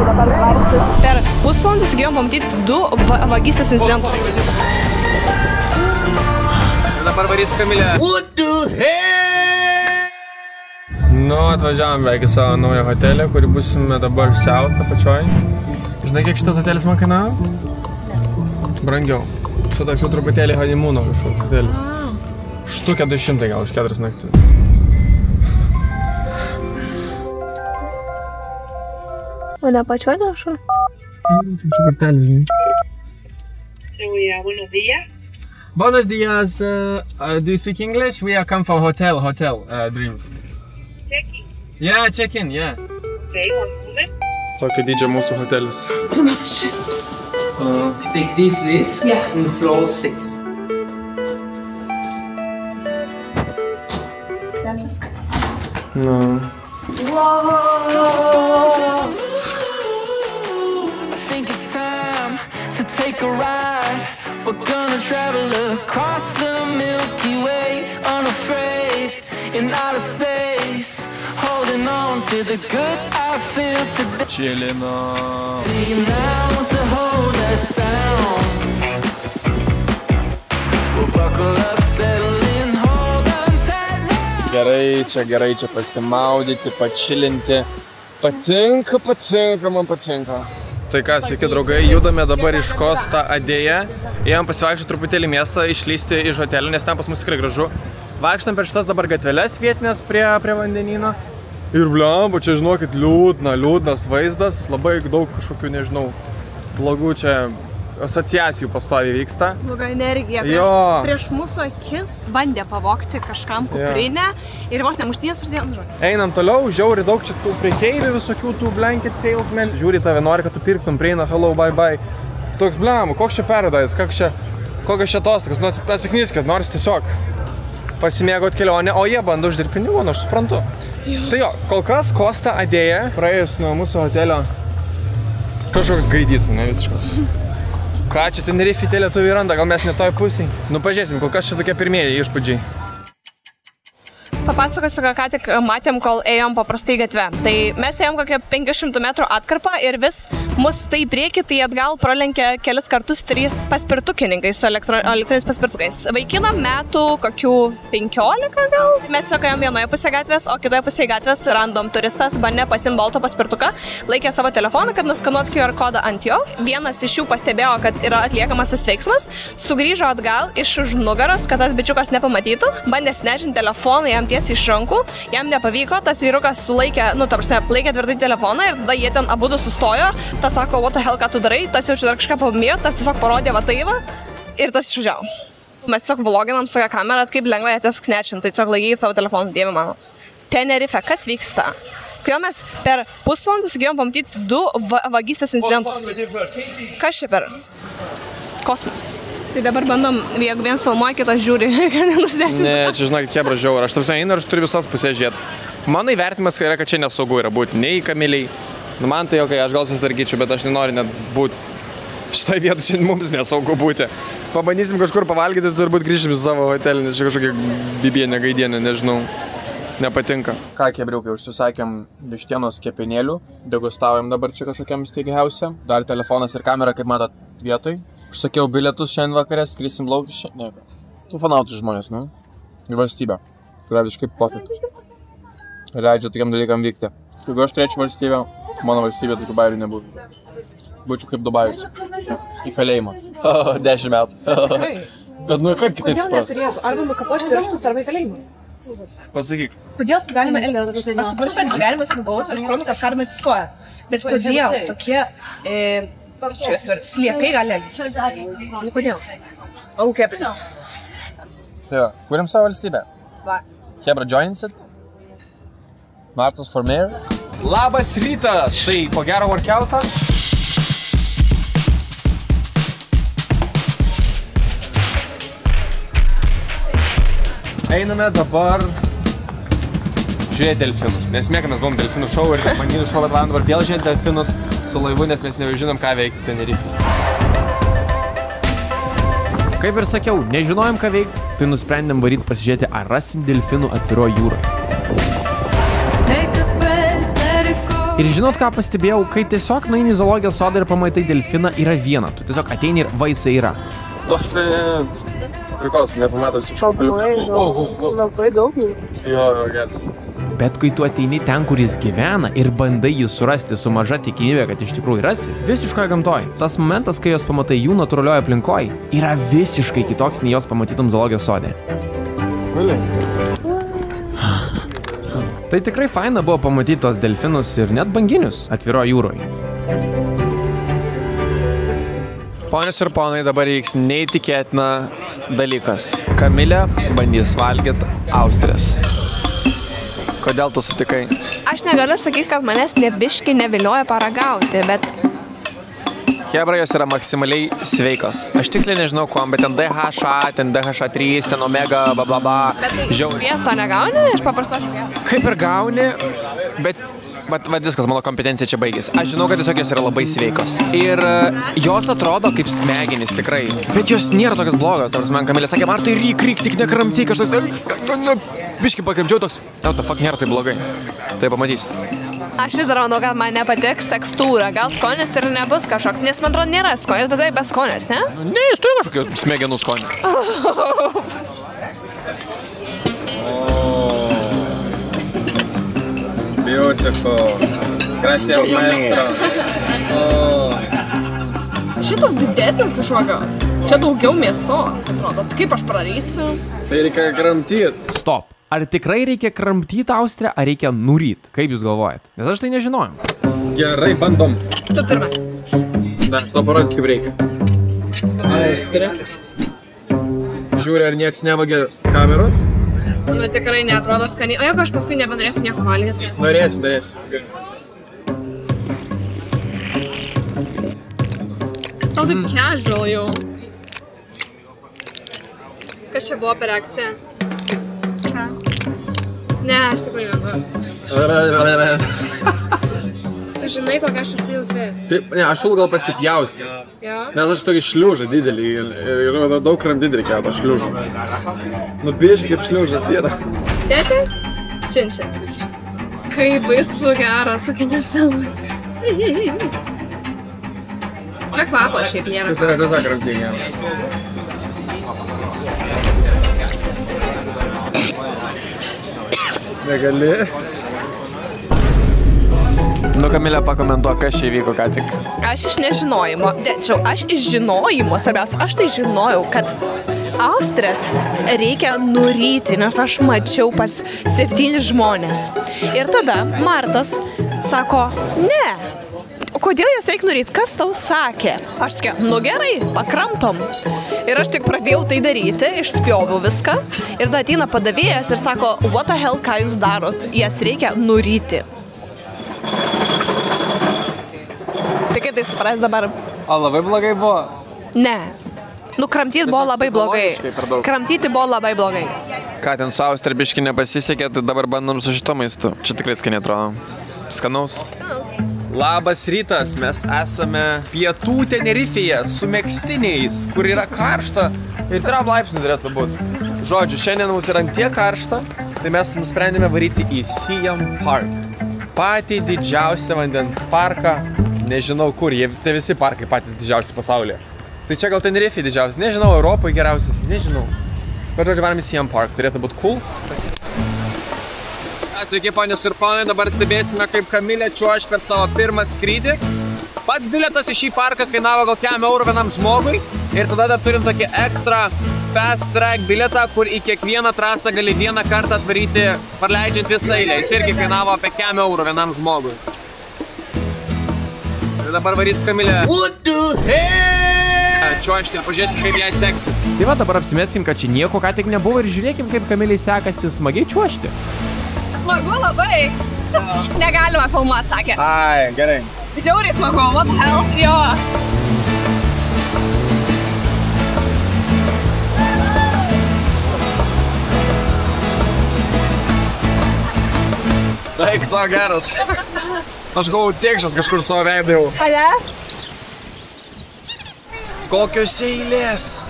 Per pusvalandį sugebėjom pamatyti 2 vagystės incidentus. Dabar varys Kamilė. What the hell? Nu, atvažiavam beveik į savo naują hotelį, kurį būsime dabar South apačioj. Žinai, kiek šitas hotelis man kainavo? Brangiau. Čia toks jau truputėlį honeymoon'o kažkoks hotelis. Štukę 200 gal už 4 naktis. O ne pačioj dašo? Tai čia kortelė, žinai. Buenos días. Buenos dias. Do you speak English? We are come from hotel Dreams. Check-in. Yeah, check-in, yeah. Okay, one moment. Tokio dydžio mūsų hotelis. Take this lift in floor 6. No. I think it's time to take a ride. We're gonna travel across the Milky Way, unafraid in outer space, holding on to the good I feel today. Chillino. You now want to hold us down. We'll buckle up, settle in, hold on tight now. Gerai čia pasimaudyti, pačilinti. Patinka, man patinka. Tai ką, sveiki draugai, judame dabar iš Costa Adėją. Ėjom pasivaikščioti truputėlį miestą, išlysti iš hotelio, nes ten pas mus tikrai gražu. Vaikštam per šitas dabar gatveles vietinės prie vandenyno. Ir blemba, čia žinokit, liūdnas vaizdas, labai daug kažkokių, nežinau, blogų čia asociacijų pastoviai vyksta. Bloga energija. Prieš mūsų akis bandė pavogti kažkam kuprinę ir vos nemuštynės prasidėjo. Einam toliau, žiauri daug čia tų prekeivių, visokių tų blanket salesmen. Žiūri tave, nori, kad tu pirktum, prieina, hello, bye bye. Toks blemba, koks čia paradise, kokios čia atostogas, atsiknyskit, nors tiesiog pasimėgot kelionę, o jie bando uždirbti pinigų, aš suprantu. Tai jo, kol kas Costa Adėja, praėjus nuo mūsų hotelio, kažkoks gaidys, ne visiškas. Ką čia Tenerifėje lietuviai randa, gal mes ne toj pusėj? Nu pažiūrėsim, kol kas čia tokie pirmieji įspūdžiai. Papasakosiu, ką tik matėm, kol ėjom paprastai gatve. Tai mes ėjom kokią 500 metrų atkarpą ir vis mus tai prieki, tai atgal pralenkė kelis kartus 3 paspirtukininkai su elektroniais paspirtukais. Vaikinam metų kokių 15 gal. Mes ėjom vienoje pusėje gatvės, o kitoje pusėje gatvės random turistas, bandė pasiimti balto paspirtuką, laikė savo telefoną, kad nuskanuot QR kodą ant jo. Vienas iš jų pastebėjo, kad yra atliekamas tas veiksmas, sugrįžo atgal iš už nugaros, kad tas bičiukas nepamatytų, bandė snešinti telefoną jam tiesiai iš rankų, jam nepavyko, tas vyrukas sulaikė, laikė tvirtai telefoną ir tada jie ten abudu sustojo, tas sako, what the hell, ką tu darai, tas jau čia dar kažką pabamėjo, tas tiesiog parodė va tai va ir tas išvažiavo. Mes tiesiog vloginam su tokia kamera, kaip lengvai ją tiesiog snečint, tai tiesiog laikyti savo telefoną, dieve mano. Tenerife, kas vyksta? Kodėl mes per pusvalandį sugebėjom pamatyti 2 vagystės incidentus? Kas čia per? Kosmos. Tai dabar bandom, jeigu vienas filmuoja, kitas žiūri, kad nenusdėčiau. Ne, čia žinokit, kebra žiaur. Aš tarsi einu ir aš turiu visas pusės žiūrėti. Mano įvertimas yra, kad čia nesaugu yra būti nei Kamiliai. Nu, man tai okay, aš gal susitvarkyčiau, bet aš nenoriu net būti. Šitoj vietoj čia mums nesaugu būti. Pabandysim kažkur pavalgyti ir turbūt grįžim į savo hotelį, nes čia kažkokia bibienė, gaidienė, nežinau. Nepatinka. Ką kebriukai, užsisakėm vištienos kepenėlių. Degustavom dabar čia kažkokiam steakhouse. Dar telefonas ir kamera, kaip matot, vietoj. Užsakiau bilietus šiandien vakarė, skrisim lauk šiandien. Tu fanautų žmonės, nu? Ir valstybė, kurią visiškai pofik. Leidžia tokiam dalykam vykti. Jeigu aš turėčiau valstybę, mano valstybė tokių bairių nebūtų. Būčiau kaip Dubajus. Į kalėjimą. 10 metų. Bet nu kaip kitaip supras? Kodėl neturėtų? Arba nukapoti pirštus, arba į kalėjimą. Pasakyk. Kodėl galima elgtis? Aš suprantu, kad gyvenimas nubaus, aš suprantu, kad karma atsistoja. Bet kodėl tokie sliekai gali elgtis? Kodėl? Aukė. Tai va, kuriam savo valstybę. Hebra, joininsit? Martos for mayor. Labas rytas! Tai po gero workoutą. Einame dabar žiūrėti delfinus, nes mes buvom delfinų šou ir manginų šou atvarom dabar vėl žiūrėti delfinus su laivu, nes mes nebežinom, ką veikti Tenerifėje. Kaip ir sakiau, nežinojom, ką veikti, tai nusprendėm varyti pasižiūrėti, ar rasim delfinų atviroje jūroje. Ir žinot, ką pastebėjau, kai tiesiog nueini į zoologijos sodą ir pamatai delfiną, yra viena. Tu tiesiog ateini ir vaisai yra. Dolphins. Prikos, nepamatos iš šaukulių. Labai daug. Jo, geras. Bet kai tu ateini ten, kur jis gyvena ir bandai jį surasti su maža tikimybė, kad iš tikrųjų rasi, visiškoje gamtoje. Tas momentas, kai jos pamatai jų natūralioje aplinkoje, yra visiškai kitoks, nei jos pamatytum zoologijos sode. Tai tikrai faina buvo pamatyti tos delfinus ir net banginius atviro jūroje. Ponios ir ponai, dabar įvyks neįtikėtina dalykas. Kamilė bandys valgyti austrės. Kodėl tu sutikai? Aš negaliu sakyti, kad manęs nebiškai nevilioja paragauti, bet... Hebra, jos yra maksimaliai sveikos. Aš tiksliai nežinau, kuom, bet ten DHA, ten DHA3, ten omega, blablabla. Bet tai sviesto negauni iš paprasto žuvies? Kaip ir gauni, bet viskas, mano kompetencija čia baigėsi. Aš žinau, kad tiesiog jos yra labai sveikos. Ir jos atrodo kaip smegenys tikrai. Bet jos nėra tokios blogos. Tarsi man Kamilė sakė, Martai, ryk, tik nekramtyk, aš toks... Biškai pakramdžiau toks, nėra tai blogai. Tai pamatysi. Aš vis dar manau, kad man nepatiks tekstūra. Gal skonis ir nebus kažkoks, nes man atrodo nėra skonis, bet tai be skonis, ne? Ne, jis turi kažkokį smegenų skonį. Beautiful. Gracias, maestro. Šitas didesnis kažkokios. Čia daugiau mėsos, atrodo. Kaip aš prarysiu? Tai reikia kramtyti. Stop. Ar tikrai reikia kramtyti austrę, ar reikia nuryt? Kaip jūs galvojat? Nes aš tai nežinojom. Gerai, bandom. Tu pirmas. Dar, savo parodys, kaip reikia. Austrė. Žiūri, ar nieks nevagė kameros. Nu, tikrai neatrodo skaniai. O jeigu aš paskui nebenorėsiu nieko valgyti? Norėsi. Tau taip casual jau. Kas čia buvo per reakciją? Ką? Ne, aš tikrai nenoriu. Tu žinai, kokia aš esu jautri. Taip, ne, aš gal pasipjausti. Jo? Nes aš tokį šliužą didelį ir daug kramdyti reikėjo to šliužą. Nu, biškai kaip šliužas yra. Dėti? Činčia. Kaip baisu geras, kokia nesąmonė. Be kvapo šiaip nėra. Tas yra tiesiog kramdyti. Negali. Nu, Kamilė, pakomentuok, kas čia įvyko ką tik. Aš iš nežinojimo, aš iš žinojimo, svarbiausia, aš tai žinojau, kad austrės reikia nuryti, nes aš mačiau pas 7 žmonės. Ir tada Martas sako, ne, kodėl jas reikia nuryti, kas tau sakė? Aš sakiau, nu gerai, pakramtom. Ir aš tik pradėjau tai daryti, išspjoviau viską. Ir tada ateina padavėjas ir sako, what the hell, ką jūs darot, jas reikia nuryti. Tai kaip tai supras dabar? O labai blogai buvo? Ne. Nu, kramtyti buvo labai blogai. Kramtyti buvo labai blogai. Ką ten su austrė biškai nepasisekė, tai dabar bandom su šito maistu. Čia tikrai skaniai atrodo. Skanaus. Labas rytas, mes esame pietų Tenerifėje su megztiniais, kur yra karšta ir 3 laipsnių turėtų būti. Žodžiu, šiandien mums yra tiek karšta, tai mes nusprendėme varyti į Siam Park. Patį didžiausią vandens parką, nežinau kur, tai visi parkai patys didžiausi pasaulyje. Tai čia gal Tenerifė didžiausias, nežinau, Europoje geriausias, nežinau. Bet žodžiu, varom į Siam Park, turėtų būti cool. Sveiki, ponios ir ponai, dabar stebėsime, kaip Kamilė čiuoš per savo pirmą skrydį. Pats bilietas į šį parką kainavo gal €1 vienam žmogui. Ir tada dar turim tokį ekstra fast track bilietą, kur į kiekvieną trasą gali vieną kartą atvaryti, parleidžiant visą eilę. Jis irgi kainavo apie €1 vienam žmogui. Ir dabar varys Kamilė. Čiuošti ir pažiūrėsim, kaip jai seksis. Tai va, dabar apsimeskim, kad čia nieko ką tik nebuvo ir žiūrėkim, kaip Kamilei sekasi smagiai čiuošti. Smagu labai. Negalima filmuoti, sakė. Ai, gerai. Žiauriai smagu, what the hell, jo. Eik savo geras. Aš galvoju tiekšęs kažkur savo veidą jau. Ale? Kokios eilės?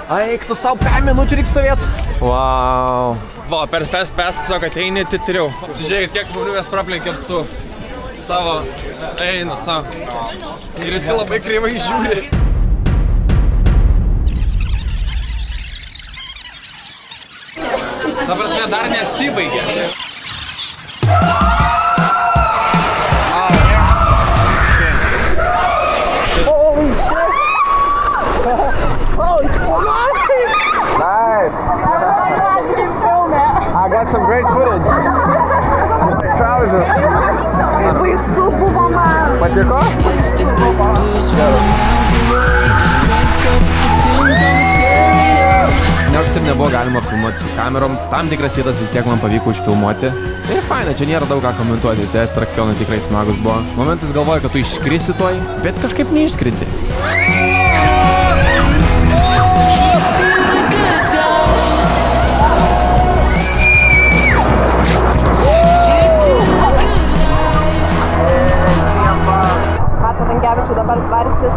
Eik, tu savo 5 minučių reikia stovėti. Wow. Va, per Fest Pass tiesiog ateini titriau. Pasižiūrėkit, kiek žmonių mes praplenkėm su savo eina savo. Ir visi labai kreivai žiūri. Ta prasme, dar nesibaigė. I got some great footage. My trousers. Patiko? Nors ir nebuvo galima filmuoti su kamerom, tam tikras vietas vis tiek man pavyko užfilmuoti. Ir faina, čia nėra daug ką komentuoti, tai atrakcionai tikrai smagus buvo. Momentais galvoju, kad tu išskrisi toj, bet kažkaip neišskrinti. Dabar varstis.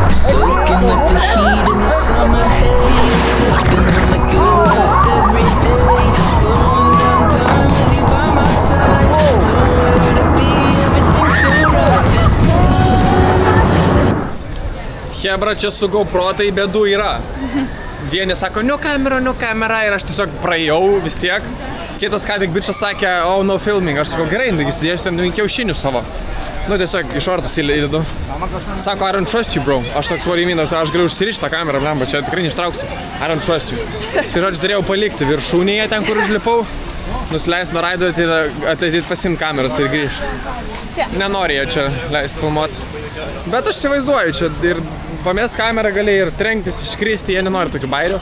Soaking up the heat in the summer haze, sipping on the good life every day, slowing down time with you by my side, nowhere to be, everything's so right this night. Hebra, čia su GoPro tai bėdų yra. Vieni sako, nu kamera, ir aš tiesiog praėjau vis tiek. Kitas ką tik bičas sakė, oh, no filming. Aš sakau, gerai, įsidėsiu ten kiaušinių savo. Nu, tiesiog iš ortus įdedu. Sako, I don't trust you, bro. Aš toks, what do you mean? Aš galiu užsirišti tą kamerą, blemba, čia tikrai neištrauksiu. I don't trust you. Tai žodžiu, turėjau palikti viršūnėje ten, kur užlipau, nusileist nuo raido, atleidyti pasimti kameras ir grįžti. Nenorėjau čia leisti filmuoti. Bet aš įsivaizduoju čia ir pamest kamerą gali ir trenktis, iškristi, jie nenori tokių bairių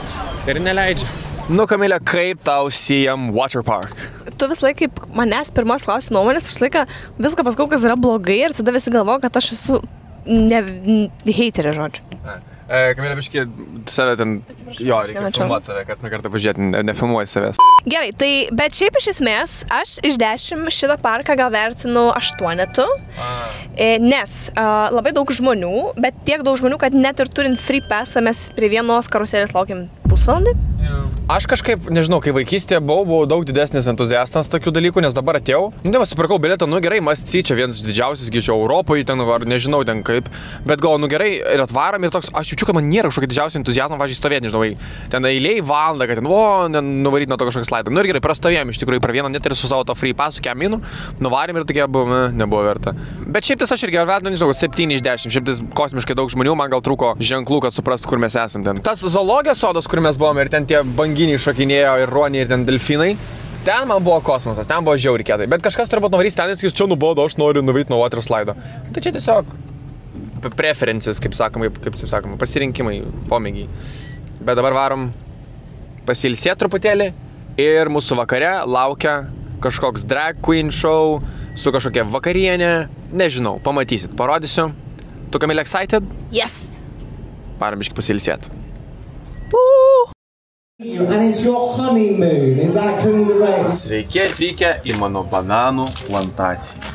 ir neleidžia. Nu, Kamilė, kaip tau Siam Water Park? Tu vis laikai manęs pirmos klausi nuomonės, aš laiką viską pasakau, kas yra blogai ir tada visi galvoja, kad aš esu haterė, žodžiu. Kamilė, biškį, save ten, jo, reikia filmuoti save, kad kartą pažiūrėti, nefilmuoji savęs. Gerai, tai, bet šiaip iš esmės, aš iš 10 šitą parką gal vertinu 8, nes labai daug žmonių, bet tiek daug žmonių, kad net ir turint free passą mes prie vienos karuselės laukiam pusvalandį. Aš kažkaip, nežinau, kai vaikystėje buvau daug didesnis entuziastas tokių dalykų, nes dabar atėjau. Nepasipirkau bilietą, nu gerai, must-see, čia vienas didžiausias, gyčiau, Europoje, ten, ar nežinau, ten kaip. Bet galvoju, nu gerai, ir atvaram ir toks, aš jaučiu, kad man nėra kažkokio didžiausio entuziazmo, važiuoju stovėti, nežinau, ten eilėj valandą, kad ten, nuvaryti nuo to kažkokį slaidą. Nu ir gerai, prastovėjom iš tikrųjų per vieną, net ir su savo to free passu keminų, nuvarėm ir tokie nebuvo verta. Bet šiaip tas aš irgi vertinu, nežinau, 7 iš 10, šiaip tas kosmiškai daug žmonių, man gal trūko ženklų, kad suprastų, kur mes esam ten. Tas zoologijos sodas, kur mes buvome ir ten tie banginiai šokinėjo ir ruoniai ir ten delfinai. Ten man buvo kosmosas, ten buvo žiauriai kietai. Bet kažkas turbūt nuvarys ten, jis čia nubodo, aš noriu nuvaryti nuo water slaido. Tai čia tiesiog preferences, kaip sakoma, pasirinkimai, pomėgiai. Bet dabar varom pasilsėti truputėlį ir mūsų vakare laukia kažkoks drag queen show su kažkokia vakarienė. Nežinau, pamatysit, parodysiu. Tu, Kamilė, excited? Yes. Varom biškį pasilsėti. And it's your honeymoon, is that correct? Sveiki atvykę į mano bananų plantaciją.